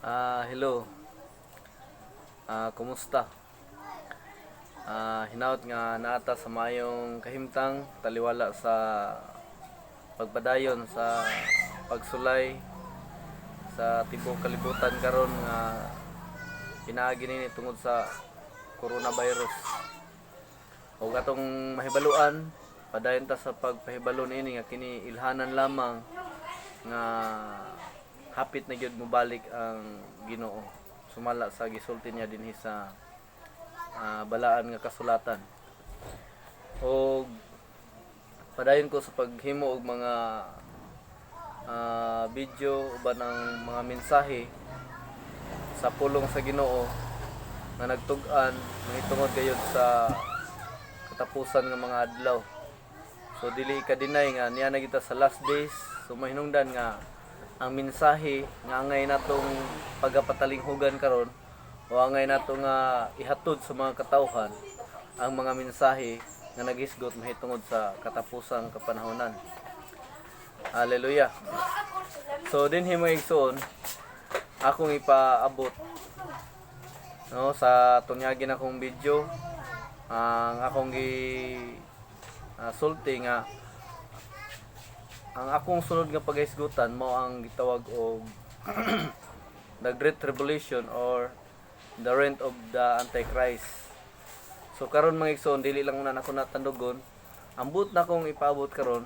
Hello. Kumusta? Hinaut nga naata sa mayong kahimtang taliwala sa pagpadayon sa pagsulay sa tibok kalibutan karon nga pinaagi nini tungod sa coronavirus. O atong mahibaluan, padayon ta sa pagpahibalo ini nga kini ilhanan lamang nga hapit na gyud mobalik ang Ginoo sumala sa gisulti niya dinhi sa balaan nga kasulatan. O padayon ko sa paghimo og mga video uban ang mga mensahe sa pulong sa Ginoo nga nagtug-an mahitungod gayud sa katapusan nga mga adlaw. So dili ka-deny nga niya na kita sa last days. So mahinungdan nga ang mensahe nga angay natong pagapatalinghugan karon o angay nato nga ihatod sa mga katawhan ang mga mensahe nga nagisgot mahitungod sa katapusang kapanahonan. Hallelujah. So dinhi mga igsoon, akong ipaabot no sa tunyagin akong video ang akong sulti nga ang akong sunod nga pagahisgutan mao ang gitawag og the Great Tribulation or the reign of the Antichrist. So karon mga igsoon, dili lang na nako natandugon. Ang buot na kong ipaabot karon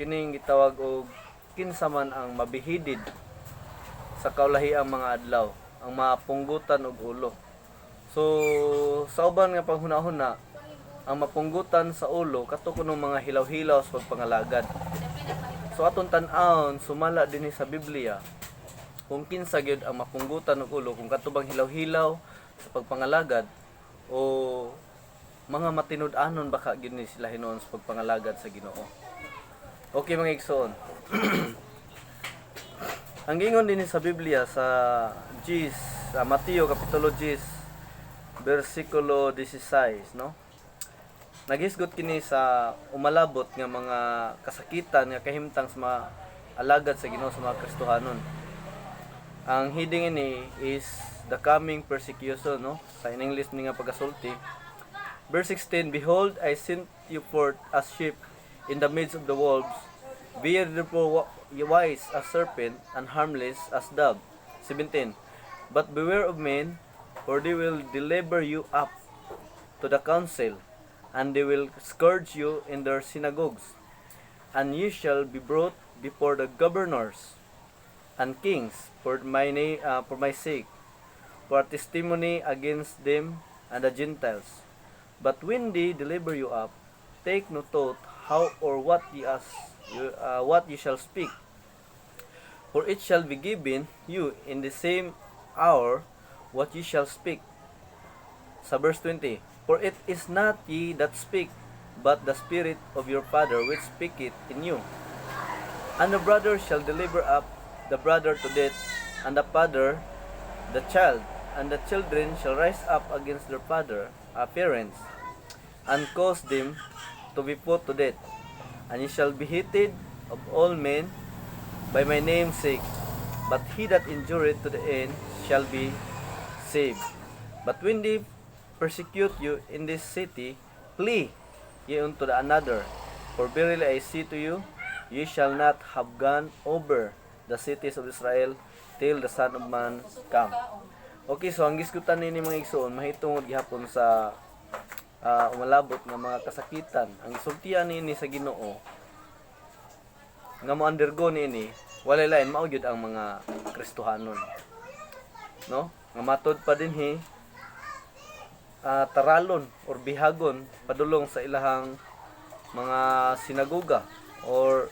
kining gitawag og kinsa man ang mabihidid sa kaulahiang mga adlaw, ang mapunggutan og ulo. So sa uban nga panghuna-huna, ang mapunggutan sa ulo kato kuno mga hilaw-hilaw sa pagpangalagad. So aton tan-awon sumala dinhi sa Biblia kung kinsa gyud ang mapunggutan og ulo, kung katubang hilaw-hilaw sa pagpangalagad o mga matinud-anon baka gyud ni sila hinuon sa pagpangalagad sa Ginoo. Okay mga igsoon. Ang gingon dinhi sa Biblia sa Mateo kapitulo 10 versikulo 16, no? Nagisgot kini sa umalabot nga mga kasakitan nga kahimtang sa mga alagad sa Ginoo sa mga Kristohanon. Ang heading ini is the coming persecution, no? Sa in English ni nga pagasulti. Verse 16, behold, I sent you forth as sheep in the midst of the wolves. Be therefore wise as serpent and harmless as dove. 17, but beware of men, for they will deliver you up to the council, and they will scourge you in their synagogues, and you shall be brought before the governors and kings for my sake, for a testimony against them and the Gentiles. But when they deliver you up, take no thought how or what you shall speak, for it shall be given you in the same hour what you shall speak. Sa verse 20, for it is not ye that speak, but the Spirit of your Father which speaketh in you. And the brother shall deliver up the brother to death, and the father the child, and the children shall rise up against their parents, and cause them to be put to death. And ye shall be hated of all men by my name's sake, but he that endureth to the end shall be saved. But when they persecute you in this city, flee ye unto the another. For verily I say to you, ye shall not have gone over the cities of Israel till the Son of Man come. Okay, so ang gisgutan nini mga igsoon mahitungod gihapon sa umalabot nga mga kasakitan. Ang isultian nini sa Ginoo nga mo undergo nini walay lain mao gyud ang mga Kristohanon, no? Nga matod pa dinhi taralon or bihagon padulong sa ilahang mga sinagoga, or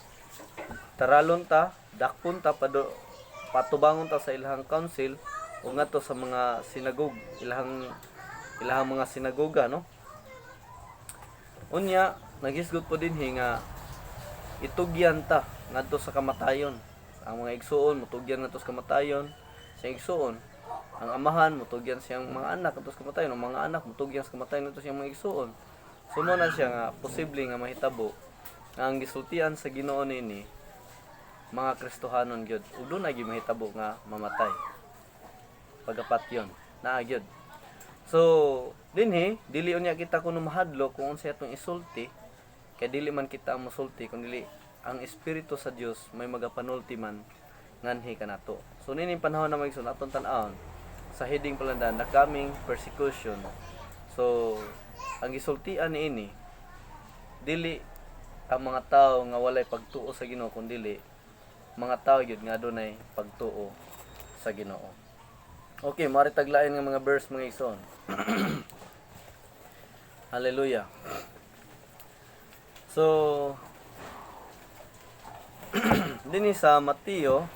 taralon ta dakpon ta patubangon ta sa ilahang council o ngadto sa mga sinagog, ilahang mga sinagoga, no? Unya nagisgot po dinhi nga itugyan ta ngadto sa kamatayon. Ang mga igsoon mutugyan ngadto sa kamatayon. Sa igsoon ang amahan mutugyan siyang mga anak ngadto sa kamatayon, ang mga anak mutugyan sa kamatayon ngadto siyang mga igsoon. So mo na siya nga posible nga mahitabo nga ang gisultian sa Ginoo nini mga Kristohanon gyud ug dunay gi mahitabo nga mamatay. pagapatyon naa gyud. So dinhi dili unya kita kuno mahadlo kung unsa atong isulti, kay dili man kita ang mosulti kun dili ang espiritu sa Dios may magapanulti man nganhi kanato. So nining panahon na magsun aton tan-awon sa heading palandan the coming persecution. So ang gisultian niini dili ang mga tao nga walay pagtuo sa Ginoo kun dili mga tao gyud nga adunay pagtuo sa Ginoo. Okay, mari taglain nga mga verse mga igsoon. Hallelujah. So dinhi sa Mateo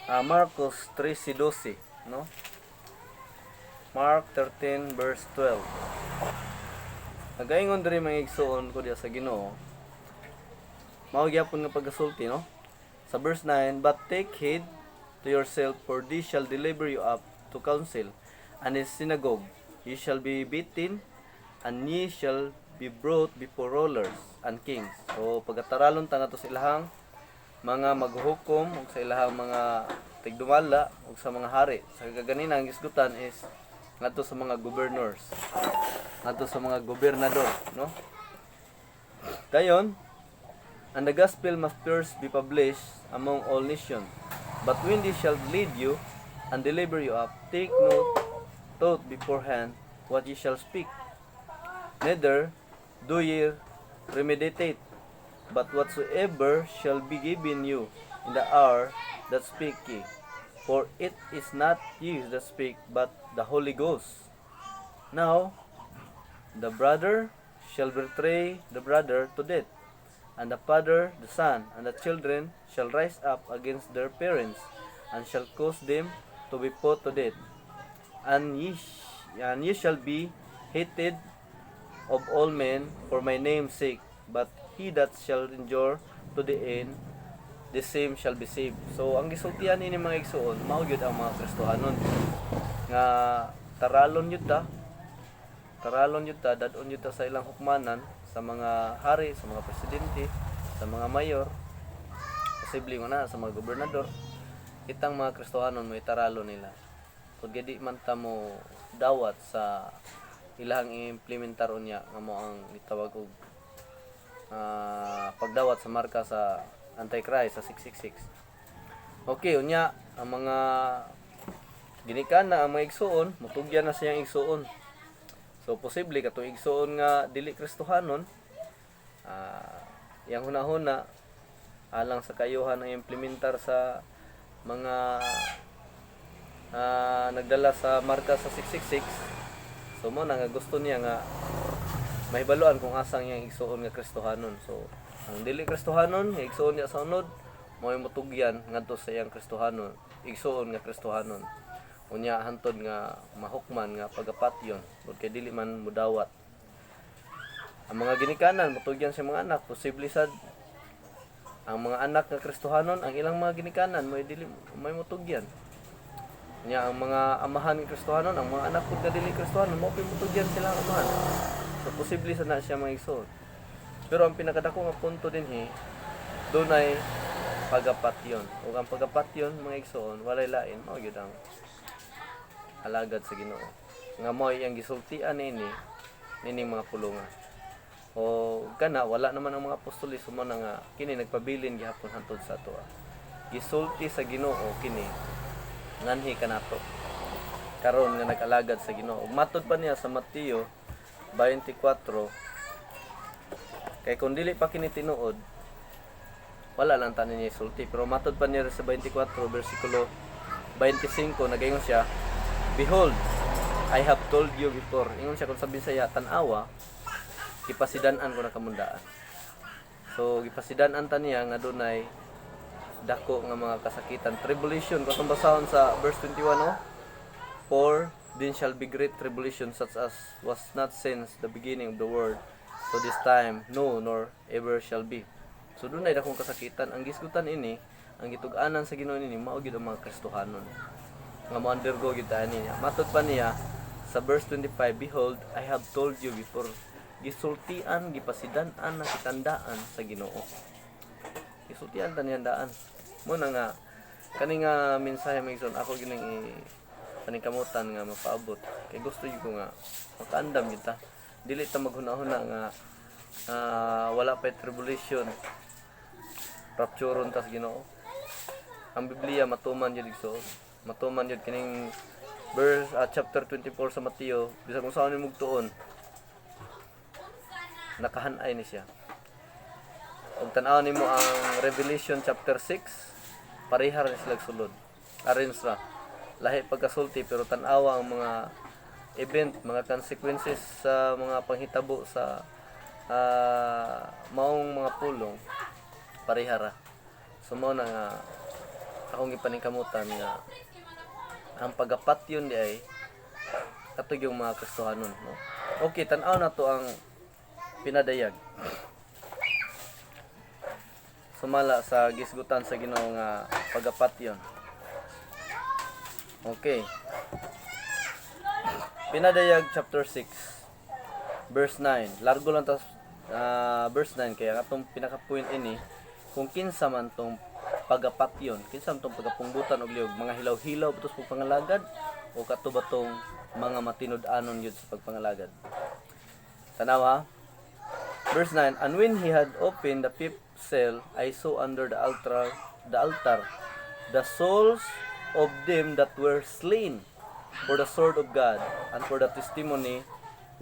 Marcos 13:12, no? Mark 13 verse 12. Nagaingon diri mga igsoon ko diya sa Ginoo. Mao gyapon nga pagasulti, no? Sa verse 9, but take heed to yourself, for they shall deliver you up to council, and in synagogue ye shall be beaten, and ye shall be brought before rulers and kings. So pagataralon ta nato sa ilahang mga maghuhukom ug sa ilahang mga tigdumala ug sa mga hari. Sa kaganina ang isgutan is ngadto sa mga governors, ngadto sa mga gobernador, no? Dayon, and the gospel must first be published among all nations. But when they shall lead you and deliver you up, take thought beforehand what ye shall speak. Neither do ye premeditate, but whatsoever shall be given you in the hour that speak ye. For it is not ye that speak, but the Holy Ghost. Now, the brother shall betray the brother to death, and the father the son, and the children shall rise up against their parents, and shall cause them to be put to death. And ye shall be hated of all men for my name's sake, but he that shall endure to the end, the same shall be saved. So ang gisultian ini mga igsoon, mao gyud ang mga Kristohanon nga taralon yun ta, dadon yun ta sa ilang hukmanan, sa mga hari, sa mga presidente, sa mga mayor, posible nga na sa mga gobernador. Kitang mga Kristohanon mo itaralon nila. Kung gadi man ta mo dawat sa ilang implementar unya nga mo ang itawag og pagdawat sa marka sa Antichrist sa 666. Okay, unya ang mga ginikana ang mga igsoon, mutugyan na siyang igsoon. So posible katong igsoon nga dili Kristohanon, yang hunahuna alang sa kayuhan ang implementar sa mga nagdala sa marka sa 666. So mo na nga gusto niya nga mahibaluan kung asang yang igsoon nga Kristohanon. So ang dili Kristohanon nga igsoon niya sa unod mao mutugyan ngadto sa iyang Kristohanon, igsoon nga Kristohanon. Unya hantod nga mahukman nga pagapatyon ug kay dili man mudawat. Ang mga ginikanan mutugyan sa mga anak, posible sad ang mga anak nga Kristohanon ang ilang mga ginikanan may dili may mutugyan. Unya ang mga amahan nga Kristohanon, ang mga anak pud nga dili Kristohanon mao mutugyan sila ang amahan. So posible sad na siya mga igsoon. Pero ang pinakadako nga punto dinhi dunay pagapatyon. Ug ang pagapatyon mga igsoon walay lain mao gyud ang alagad sa Ginoo. Nga mao iyang gisultian nining mga pulungan. O kana wala naman ang mga apostol sumo na nga kini nagpabilin gihapon hantod sa ato. Gisulti sa Ginoo kini nganhi kanato. Karon nga nag-alagad sa Ginoo. Ug matud pa niya sa Mateo 24, kay kung dili pa kini tinuod wala lang tanan niya isulti. Pero matud pa niya sa 24 versikulo 25 nagaingon siya, behold, I have told you before. Ingon siya kung sabihin saya tan-awa, gipasidan-an ko na kamundaan. So gipasidan-an ta niya nga dunay dako nga mga kasakitan, tribulation. Kung basahon sa verse 21, no? For then shall be great tribulation such as was not since the beginning of the world to this time, no, nor ever shall be. So dunay dakong kasakitan. Ang gisgutan ini, ang gitug-anan sa Ginoo ini mao gyud ang mga Kristohanon nga mo undergo gyud niya. Matud pa niya sa verse 25, behold, I have told you before. Gisultian, gipasidan-an na kitandaan sa Ginoo. Gisultian ta niyang daan. Mo na nga Kani nga mensahe mga igsoon ako gining paningkamutan nga mapaabot kay gusto gyud ko nga makaandam kita dili ta maghuna-huna nga wala pa tribulation rapturon tas Ginoo. Ang Biblia matuman jud igsoon, matuman jud kining verse chapter 24 sa Mateo bisag kung saan imong tuon nakahan-ay ni siya. Ug tan-aw nimo ang Revelation chapter 6 parehar ni sila sulod. Arin ra lahi pagkasulti pero tan-awa ang mga event, mga consequences sa mga panghitabo sa maong mga pulong parehara. So mao na nga akong gipaningkamutan nga ang pagapat yun di ay katog yung mga Kristohanon, no? Okay, tan-aw na to ang pinadayag. Sumala sa gisgutan sa Ginoo nga pagapat yon. Okay. Pinadayag chapter 6 verse 9. Largo lang tas verse 9 kaya atong pinaka point ini kung kinsa man tong pagapat yon, kinsa man tong pagapunggutan og liog, mga hilaw-hilaw butos pagpangalagad o katuba tong mga matinud-anon yun sa pagpangalagad. Tanawa verse 9, and when he had opened the fifth seal, I saw under the altar the souls of them that were slain for the sword of God and for the testimony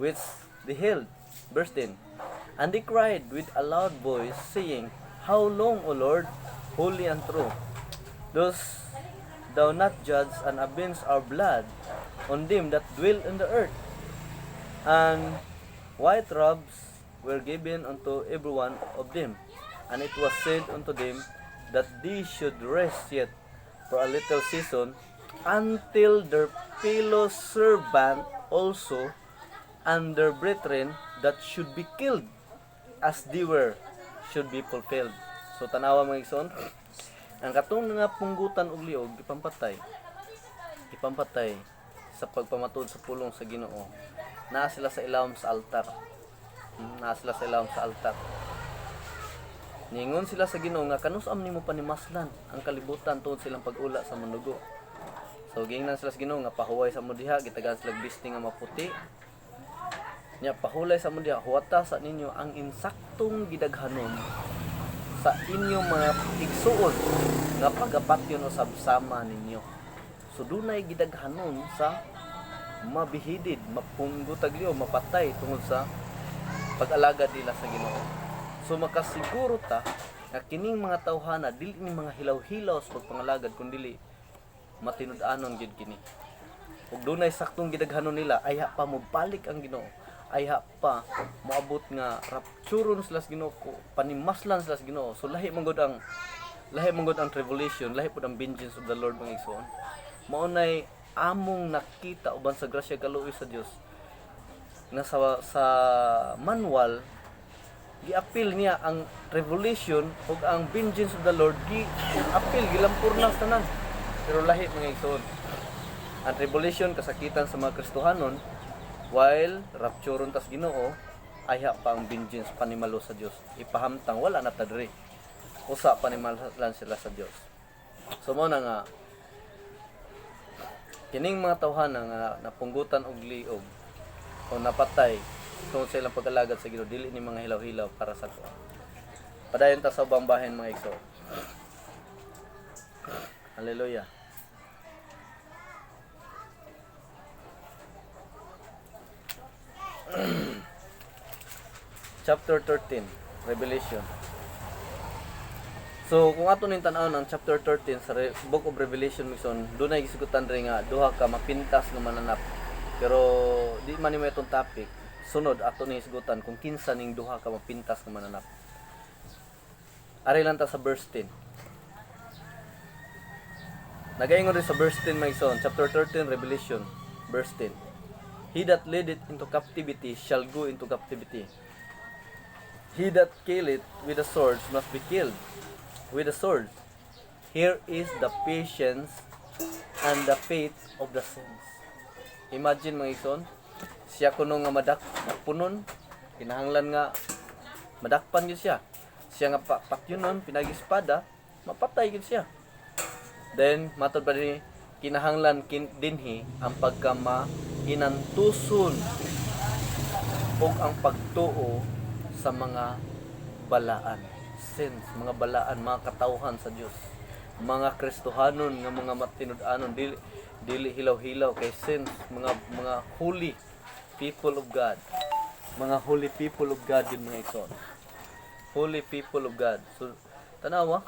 which they held. Verse 10, and they cried with a loud voice, saying, how long, O Lord, holy and true, dost thou not judge and avenge our blood on them that dwell in the earth? And white robes were given unto every one of them, and it was said unto them that they should rest yet for a little season, until their fellow servant also and their brethren that should be killed as they were should be fulfilled. So tanawa mga igsoon, ang katong nga punggutan og liog ipampatay sa pagpamatud sa pulong sa Ginoo. Naa sila sa ilawom sa altar. Ningon sila sa Ginoo nga kanus-am nimo panimaslan ang kalibutan tungod silang pag-ula sa manugo. So gingnan sila sa Ginoo nga pahuway sa mo diha, gitagan sila bisting nga maputi. Nya pahulay sa mo diha, huwata sa ninyo ang insaktong gidaghanon sa inyong mga igsuon nga pagapatyon o sabsama ninyo. So dunay gidaghanon sa mabihidid, mapunggutaglyo, mapatay tungod sa pag-alagad nila sa Ginoo. So makasiguro ta nga kining mga tawhana dili ni mga hilaw-hilaw sa pagpangalagad kundi matinud-anon gyud kini. Ug dunay saktong gidaghanon nila ayha pa mo balik ang Ginoo. Ayha pa moabot nga rapturon sila sa Ginoo, panimaslan sila sa Ginoo. So lahi man gud ang tribulation, lahi pud ang vengeance of the Lord mga igsoon. Mao nay among nakita uban sa grasya kaluoy sa Dios na sa manual gi-appeal niya ang revelation ug ang vengeance of the Lord gi-appeal gilampurnas tanan. Pero lahi mga igsoon, ang tribulation kasakitan sa mga Kristohanon, while rapturon tas Ginoo ayha pa ang vengeance panimalo sa Dios. Ipahamtang wala na ta diri, usa panimalan sila sa Dios. So mo na nga kining mga tawhana nga napunggutan og liog o napatay tungod sa ilang pag-alagad sa Ginoo, dili ni mga hilaw-hilaw para sa ko. Padayon ta sa ubang bahin mga igsoon. Hallelujah. Chapter 13, Revelation. So kung ato ning tan-aw ang chapter 13 sa Book of Revelation mison, dunay gisigutan ri nga duha ka mapintas nga mananap. Pero di man nimo itong topic. Sunod ato ning gisigutan kung kinsa ning duha ka mapintas nga mananap. Ari lang ta sa verse 10. Nagaingon rin sa verse 10 mison, chapter 13 Revelation, verse 10. He that led it into captivity shall go into captivity. He that killeth with the swords must be killed with the sword. Here is the patience and the faith of the saints. Imagine mga igsoon, siya kuno nga madakpunon, kinahanglan nga madakpan gyud siya. Siya nga patyunon pinagi-espada, mapatay gyud siya. Then matod pa dinhi kinahanglan dinhi ang pagkamahinantuson ug ang pagtuo sa mga balaan, sins, mga balaan, mga katawhan sa Dios, mga Kristohanon nga mga matinud-anon, dili hilaw-hilaw kay sins, mga holy people of God, mga holy people of God yun mga igsoon, holy people of God. So tanawa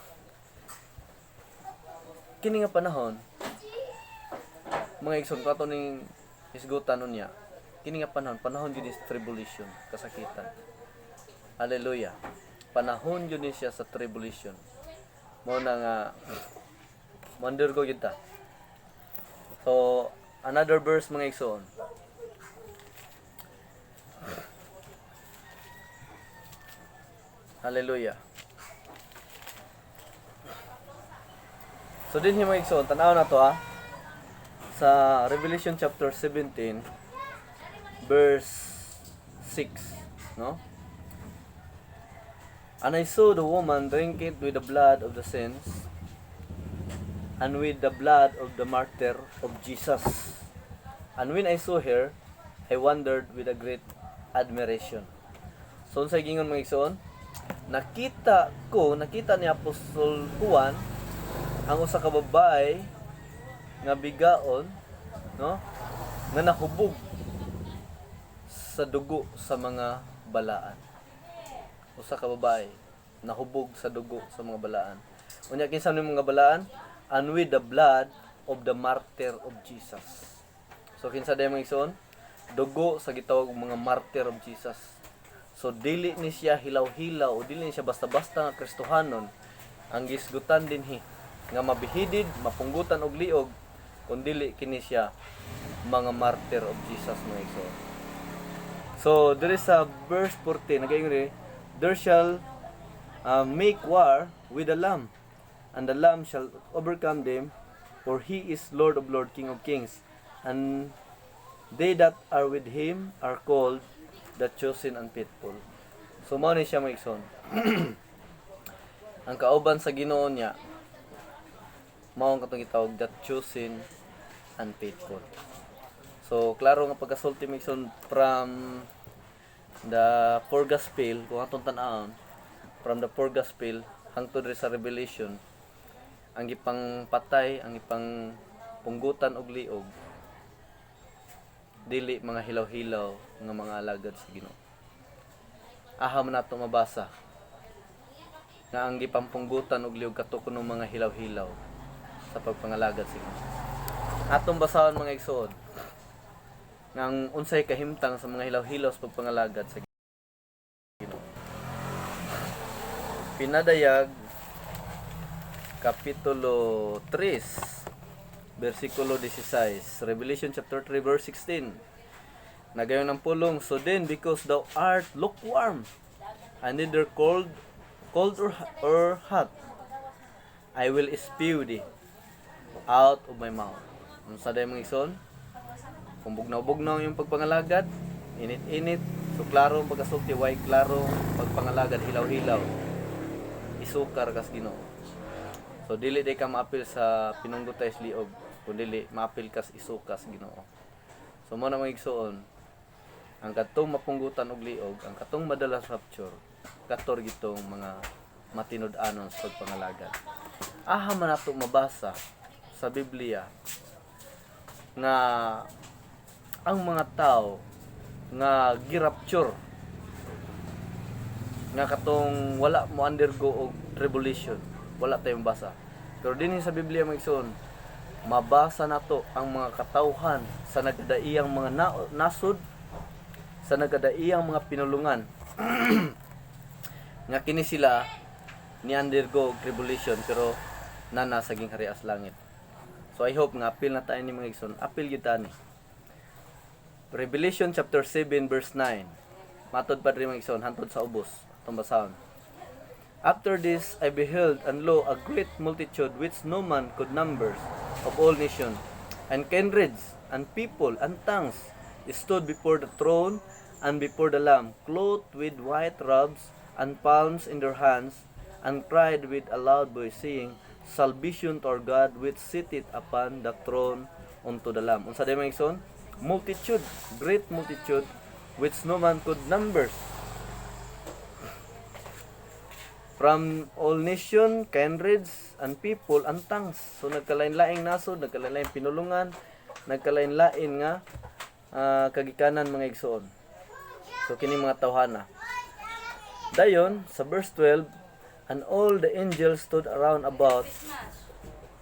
kini nga panahon mga igsoon kato ning hisgutan niya, kini nga panahon yun is tribulation, kasakitan. Hallelujah. Panahon yun siya sa tribulation. Mo na nga undergo gyud ta. So another verse mga igsoon. Hallelujah. So din mga igsoon, tanaw na to sa Revelation chapter 17 verse 6, no? And I saw the woman drink it with the blood of the saints and with the blood of the martyr of Jesus. And when I saw her, I wondered with a great admiration. So sa gingon mga igsoon, nakita ni Apostol Juan ang usa ka babae nga bigaon, no? Nga nahubog sa dugo sa mga balaan. Usa ka babae nahubog sa dugo sa mga balaan. Unya kinsa ni mga balaan? And with the blood of the martyr of Jesus. So kinsa day mga igsoon? Dugo sa gitawag mga martyr of Jesus. So dili ni siya hilaw-hilaw o dili ni siya basta-basta nga Kristohanon. Ang gisgutan dinhi nga mabihidid, mapunggutan og liog kun dili kini siya mga martyr of Jesus mga igsoon. So there is a verse 14 nagaingon there shall make war with the lamb, and the lamb shall overcome them, for he is Lord of lords, King of kings, and they that are with him are called the chosen and faithful. So mao ni siya mga igsoon. Ang kauban sa Ginoo niya mao ang katong gitawag the chosen and faithful. So klaro nga pagkasulti mga igsoon from the four gospel, kung atong tan-awon from the four gospel hangtod sa Revelation, ang ipang patay, ang ipang punggutan og liog dili mga hilaw-hilaw nga mga alagad sa Ginoo. Aha man nato mabasa nga ang gipampunggutan og liog kato kuno mga hilaw-hilaw sa pagpangalagad sa Ginoo. Atong basahon mga igsoon nga ang unsay kahimtang sa mga hilaw-hilaw sa pagpangalagad sa Ginoo. Pinadayag kapitulo 3 versikulo 16, Revelation chapter 3 verse 16. Nagayon ng pulong, so then because thou art lukewarm and neither cold or hot, I will spew thee out of my mouth. Unsa day mga igsoon? Kung bugnaw-bugnaw yung pagpangalagad, init-init, so klaro ang pagkasulti, way klaro pagpangalagad, hilaw-hilaw, isukar kas Ginoo. So dili day ka maapil sa pinunggutay sa liog, kundi maapil kas isukas Ginoo. So mo na mga igsoon, ang katong mapunggutan og liog, ang katong madalas rapture, kator gitong mga matinud-anon sa pagpangalagad. Aha man nato mabasa sa Biblia nga ang mga tao nga girapture nga katong wala mo undergo og tribulation, wala tayong basa. Pero dinhi sa Biblia mga igsoon, mabasa nato ang mga katawhan sa nagkadaiyang mga nasod, sa nagkadaiyang mga pinulungan nga kini sila ni undergo tribulation pero nana saging harias langit. So I hope nga apil na tayo ni mga igsoon, apil gyud ta ni. Revelation chapter 7 verse 9. Matod pa rin mga igsoon hantod sa ubos atong basahon. After this I beheld, and lo, a great multitude which no man could number, of all nations and kindreds and people and tongues, stood before the throne and before the Lamb, clothed with white robes and palms in their hands, and cried with a loud voice, saying, salvation to our God which sitteth upon the throne unto the Lamb. Unsa day mga igsoon? Multitude, great multitude, which no man could number. From all nation, kindreds, and people, and tongues. So nagkalain-laing nasod, nagkalain-laing pinulungan, nagkalain-lain nga kagikanan mga igsoon. So kini mga tawhana. Dayon sa verse 12, and all the angels stood around about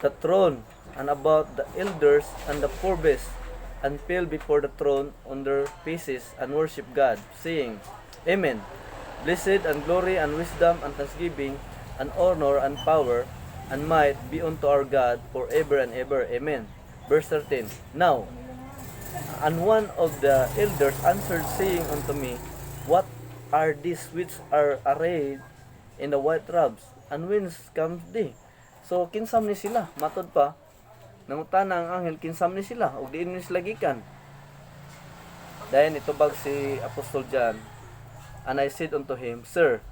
the throne and about the elders and the four beasts, and fell before the throne on their faces and worship God, saying, Amen. Blessed and glory and wisdom and thanksgiving and honor and power and might be unto our God forever and ever. Amen. Verse 13. Now, and one of the elders answered, saying unto me, What are these which are arrayed in the white robes, and whence comes they? So kinsam ni sila, matod pa nangutana ang anghel, kinsam ni sila ug diin ni sila gikan. Dayon itubag si Apostol John, and I said unto him, Sir,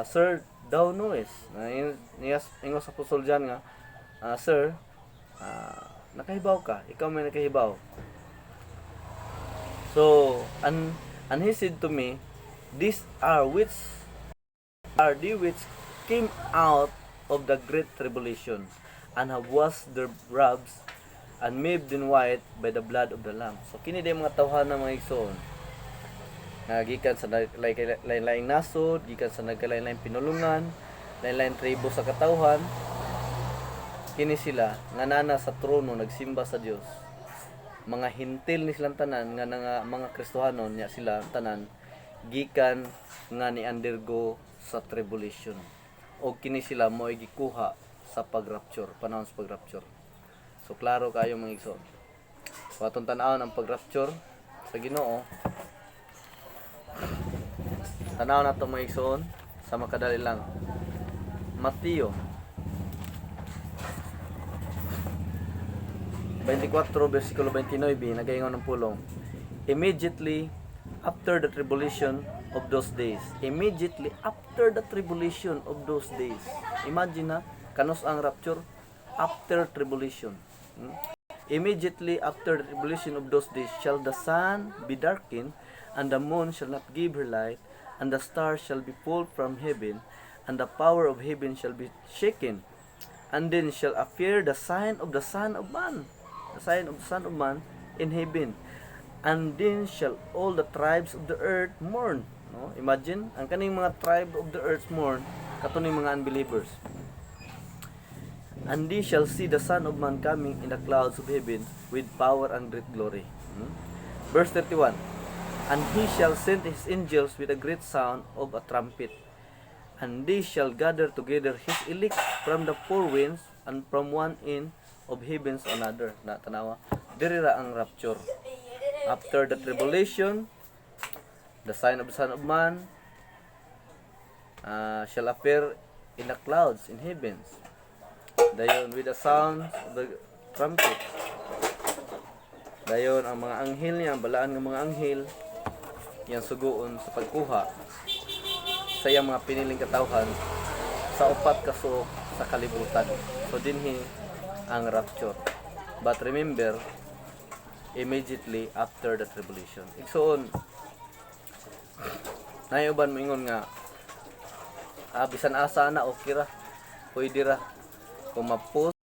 sir, thou knowest. Ingos Apostol John nga, Sir, nakahibaw ka, ikaw may nakahibaw. So, and he said to me, These are they which came out of the great tribulation, and have washed their robes, and made them white by the blood of the Lamb. So, kini day mga tawhana mga igsoon, gikan sa lain-laing nasod, gikan sa nagkalain-laing pinulungan, lain-laing tribo sa katawhan, kini sila nga nana sa trono nagsimba sa Dios. Mga hintil ni silang tanan nga mga Kristohanon nya sila tanan gikan nga ni undergo sa tribulation. O kini sila mo'y gikuha sa pagrapture, panahon sa pagrapture. So klaro kayo mga igsoon. Watong tan-awon ang pagrapture sa Ginoo. Tanaw na ito mga igsoon sa makadali lang. Mateo 24 versikulo 29 nagaingon ng pulong. Immediately after the tribulation of those days. Immediately after the tribulation of those days. Imagine na kanos ang rapture after tribulation. Immediately after the tribulation of those days shall the sun be darkened, and the moon shall not give her light, and the stars shall be pulled from heaven, and the power of heaven shall be shaken. And then shall appear the sign of the Son of Man, the sign of the Son of Man in heaven. And then shall all the tribes of the earth mourn. No? Imagine, ang kaning mga tribe of the earth mourn, katuning mga unbelievers. And they shall see the Son of Man coming in the clouds of heaven with power and great glory. Verse 31. And he shall send his angels with a great sound of a trumpet, and they shall gather together his elect from the four winds, and from one end of heavens another. Na tanawa, diri ra ang rapture. After the tribulation, the sign of the Son of Man shall appear in the clouds in heavens. Dayon with the sound of the trumpet. Dayon ang mga anghel niya, ang balaan ng mga anghel, yang suguon sa pagkuha sa iyang mga piniling katawhan sa upat kaso sa kalibutan. So dinhi ang rapture. But remember, immediately after the tribulation. Igsoon, nayuban mo ingon nga, bisan asa na okay ra, pwede ra, kung mapos